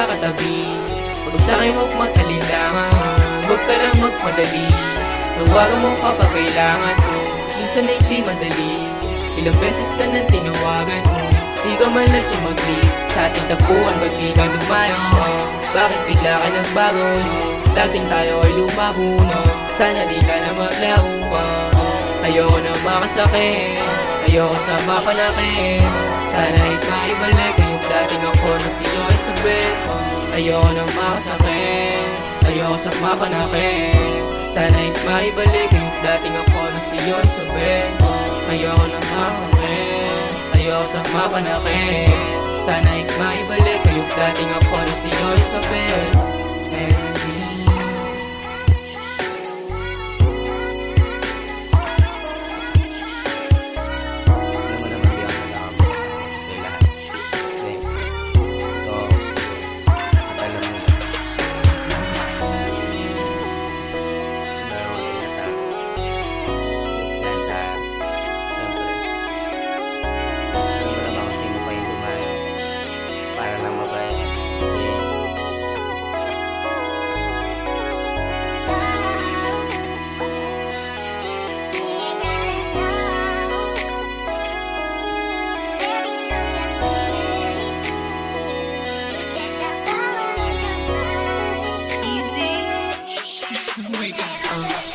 katabi. Pag sa'kin huwag mag-alinlangan, huwag ka lang magmadali. Tawagan mo kapag kailangan ko, minsan ay di madali. Ilang beses ka nang tinawagan mo, di ka man lang sumagli. Sa ating tapuan, ba't di ka lumayo? Bakit bigla ka nagbago? Dating tayo ay lumabo na, sana di ka na maglaho pa. Ayoko na makasakit, ayoko sa mapanakit. Sana ay maibalik yung dating ako na si Isabel. Ayoko na makasakit, ayoko sa mapanakit. Sana ay maibalik yung dating ako na si Isabel. Ayoko na makasakit, ayoko sa mapanakit. Sana ay maibalik yung dating ako na si Isabel.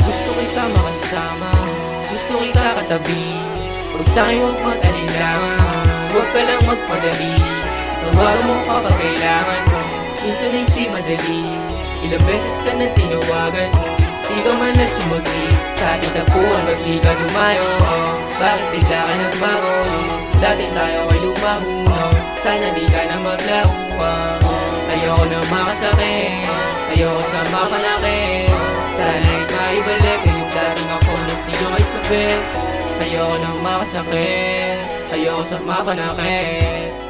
Gusto kita makasama, gusto kita katabi. Pag sa'kin huwag mag-alinlangan, huwag ka lang magmadali. Tawagan mo kapag kailangan mo, minsan ay di madali. Ilang beses ka nang tinawagan mo, di ka man lang sumagli. Sa ating tapuan, ba't di ka lumayo? Bakit bigla ka nagbago? Dating tayo ay lumabo na, sana di ka na maglaho pa. Ayoko na makasakit, ayoko sa mapanakit. Sana ay maibalik yung dating ako na si Isabel. Ayoko nang makasakit, ayoko sa mapanakit.